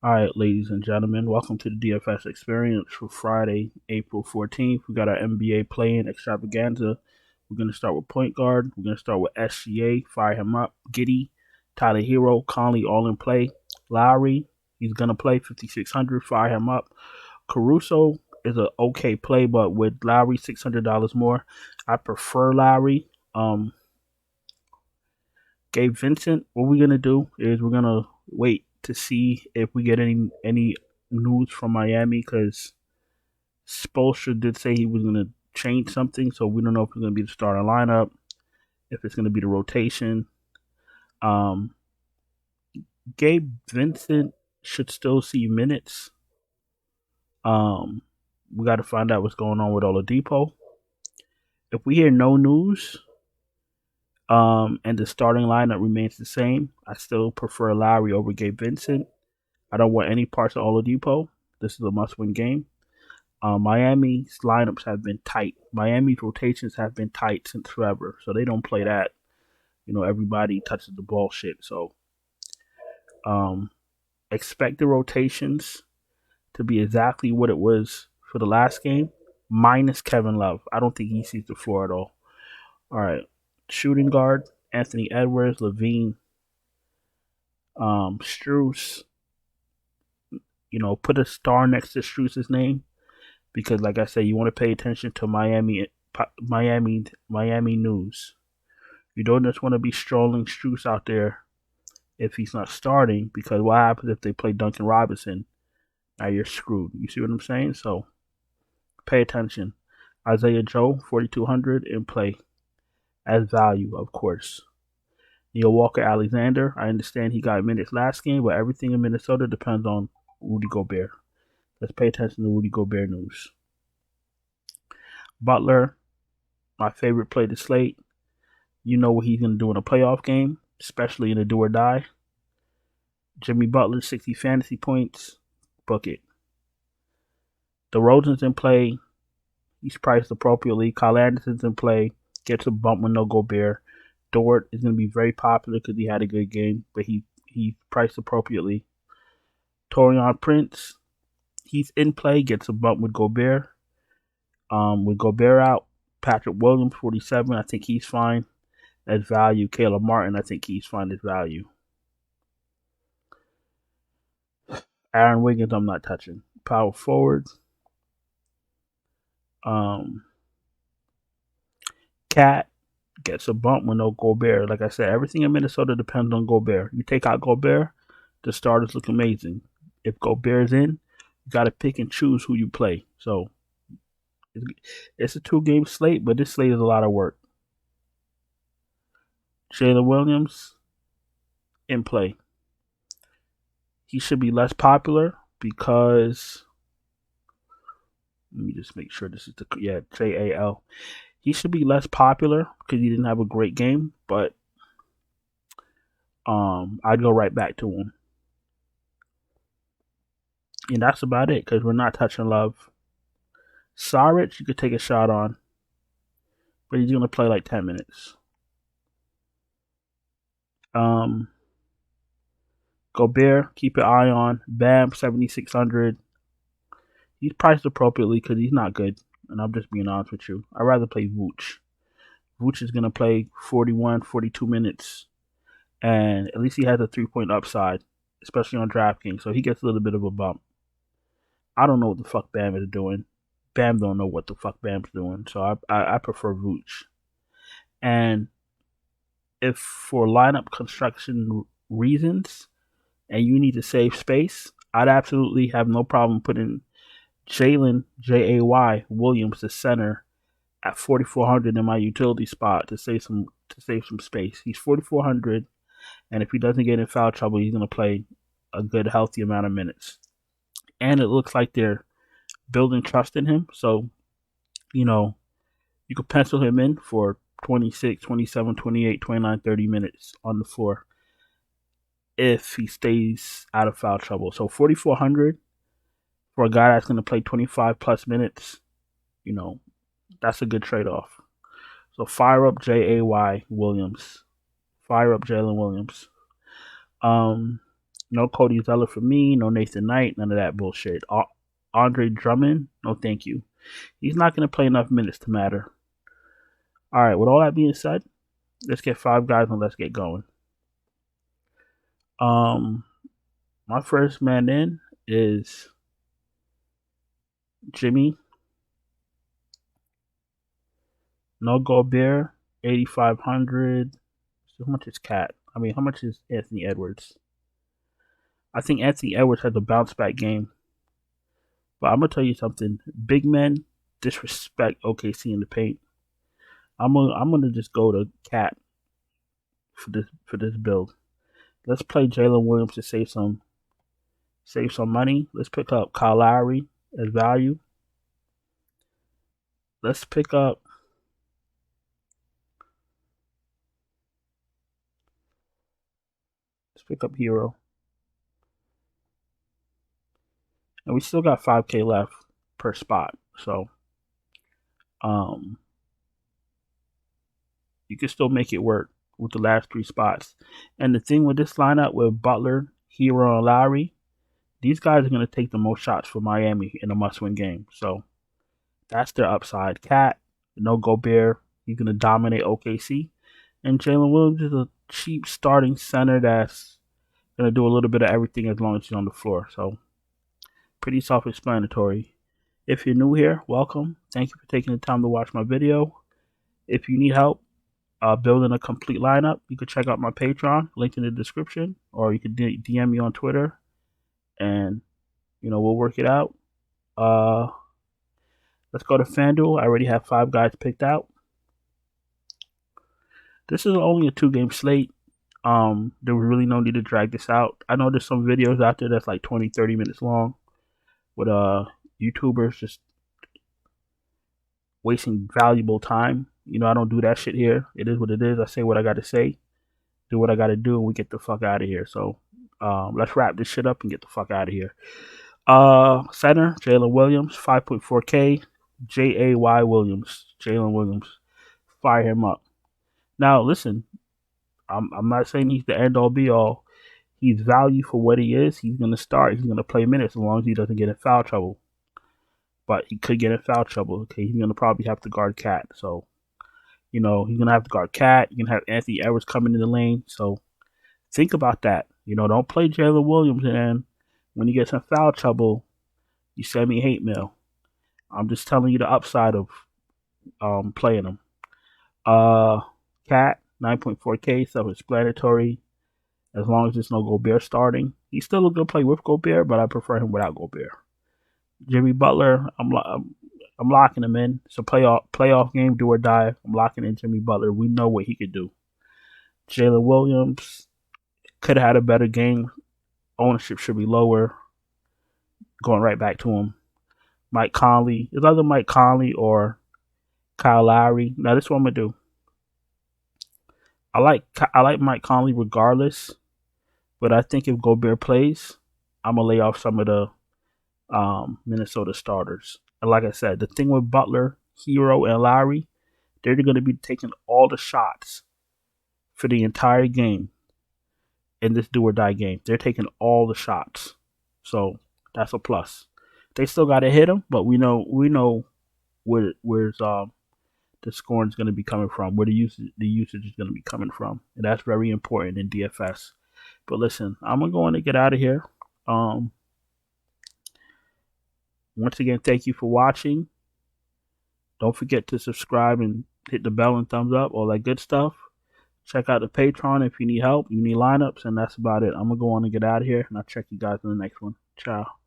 All right, ladies and gentlemen, welcome to the DFS experience for Friday, April 14th. We got our NBA playing extravaganza. We're going to start with point guard. We're going to start with SGA, fire him up. Giddy, Tyler Hero, Conley, all in play. Lowry, he's going to play 5,600, fire him up. Caruso is an okay play, but with Lowry, $600 more. I prefer Lowry. Gabe Vincent, what we're going to do is we're going to wait to see if we get any news from Miami because Spoelstra did say he was going to change something, so we don't know if it's going to be the starting lineup, if it's going to be the rotation. Um, Gabe Vincent should still see minutes. Um, we got to find out what's going on with Oladipo. If we hear no news, and the starting lineup remains the same, I still prefer Lowry over Gabe Vincent. I don't want any parts of Oladipo. This is a must-win game. Miami's lineups have been tight. Miami's rotations have been tight since forever, so they don't play that. Everybody touches the ball shit. So, um, expect the rotations to be exactly what it was for the last game, minus Kevin Love. I don't think he sees the floor at all. All right, shooting guard Anthony Edwards, Levine, Strus. Put a star next to Strus's name because, like I said, you want to pay attention to Miami news. You don't just want to be strolling Strus out there if he's not starting, because what happens if they play Duncan Robinson? Now you're screwed. You see what I'm saying? So pay attention. Isaiah Joe, 4,200 in play as value, of course. Neil Walker Alexander, I understand he got minutes last game, but everything in Minnesota depends on Rudy Gobert. Let's pay attention to Rudy Gobert news. Butler, my favorite play to slate. You know what he's going to do in a playoff game, especially in a do or die. Jimmy Butler, 60 fantasy points. Book it. DeRozan's in play. He's priced appropriately. Kyle Anderson's in play. Gets a bump with no Gobert. Dort is going to be very popular because he had a good game, but he's priced appropriately. Taurean Prince, he's in play. Gets a bump with Gobert. With Gobert out, Patrick Williams, 47. I think he's fine as value. Caleb Martin, I think he's fine as value. Aaron Wiggins, I'm not touching. Power forwards. Cat gets a bump with no Gobert. Like I said, everything in Minnesota depends on Gobert. You take out Gobert, the starters look amazing. If Gobert's in, you got to pick and choose who you play. So it's a 2-game slate, but this slate is a lot of work. Jalen Williams in play. He should be less popular because, let me just make sure this is JAL. He should be less popular because he didn't have a great game, but I'd go right back to him. And that's about it because we're not touching Love. Saric, you could take a shot on, but he's going to play like 10 minutes. Gobert, keep your eye on. Bam, 7,600. He's priced appropriately because he's not good, and I'm just being honest with you. I'd rather play Vooch. Vooch is going to play 41, 42 minutes, and at least he has a 3-point upside, especially on DraftKings, so he gets a little bit of a bump. I don't know what the fuck Bam is doing. Bam don't know what the fuck Bam's doing, so I prefer Vooch. And if for lineup construction reasons and you need to save space, I'd absolutely have no problem putting Jalen Jay Williams, the center, at 4,400 in my utility spot to save some space. He's 4,400, and if he doesn't get in foul trouble, he's going to play a good, healthy amount of minutes. And it looks like they're building trust in him, so you could pencil him in for 26, 27, 28, 29, 30 minutes on the floor if he stays out of foul trouble. So 4,400 for a guy that's going to play 25 plus minutes, that's a good trade-off. So fire up Jay Williams. Fire up Jalen Williams. No Cody Zeller for me. No Nathan Knight. None of that bullshit. Andre Drummond. No, thank you. He's not going to play enough minutes to matter. All right. With all that being said, let's get 5 guys and let's get going. My first man in is Jimmy. No Gobert, 8,500. So how much is Cat? I mean, how much is Anthony Edwards? I think Anthony Edwards has a bounce back game. But I'm gonna tell you something. Big men disrespect OKC in the paint. I'm gonna just go to Cat for this build. Let's play Jalen Williams to save some money. Let's pick up Kyle Lowry as value. Let's pick up Hero. And we still got 5K left per spot. So you can still make it work with the last 3 spots. And the thing with this lineup with Butler, Hero, and Lowry, these guys are going to take the most shots for Miami in a must-win game. So that's their upside. Cat, no Gobert. He's going to dominate OKC. And Jalen Williams is a cheap starting center that's going to do a little bit of everything as long as he's on the floor. So pretty self-explanatory. If you're new here, welcome. Thank you for taking the time to watch my video. If you need help building a complete lineup, you can check out my Patreon, link in the description, or you can DM me on Twitter, and we'll work it out. Let's go to FanDuel. I already have 5 guys picked out. This is only a 2-game slate. There was really no need to drag this out. I know there's some videos out there that's like 20-30 minutes long with YouTubers just wasting valuable time. I don't do that shit here. It is what it is. I say what I got to say, do what I got to do, and we get the fuck out of here. So let's wrap this shit up and get the fuck out of here. Center, Jalen Williams, 5.4K. J.A.Y. Williams, Jalen Williams. Fire him up. Now, listen, I'm not saying he's the end-all, be-all. He's value for what he is. He's going to start. He's going to play minutes as long as he doesn't get in foul trouble. But he could get in foul trouble. Okay, he's going to probably have to guard Cat. So, he's going to have to guard Cat. You're going to have Anthony Edwards coming in the lane. So, think about that. Don't play Jalen Williams, and when he gets in foul trouble, you send me hate mail. I'm just telling you the upside of playing him. Cat, 9.4K, self-explanatory. As long as there's no Gobert starting. He's still a good play with Gobert, but I prefer him without Gobert. Jimmy Butler, I'm locking him in. It's a playoff game, do or die. I'm locking in Jimmy Butler. We know what he could do. Jalen Williams could have had a better game. Ownership should be lower. Going right back to him. Mike Conley. It's either Mike Conley or Kyle Lowry. Now, this is what I'm going to do. I like Mike Conley regardless, but I think if Gobert plays, I'm going to lay off some of the Minnesota starters. And like I said, the thing with Butler, Hero, and Lowry, they're going to be taking all the shots for the entire game in this do-or-die game. They're taking all the shots. So that's a plus. They still got to hit them, but we know where's the scoring is going to be coming from, where the usage is going to be coming from. And that's very important in DFS. But listen, I'm going to get out of here. Once again, thank you for watching. Don't forget to subscribe and hit the bell and thumbs up, all that good stuff. Check out the Patreon if you need help, you need lineups, and that's about it. I'm going to go on and get out of here, and I'll check you guys in the next one. Ciao.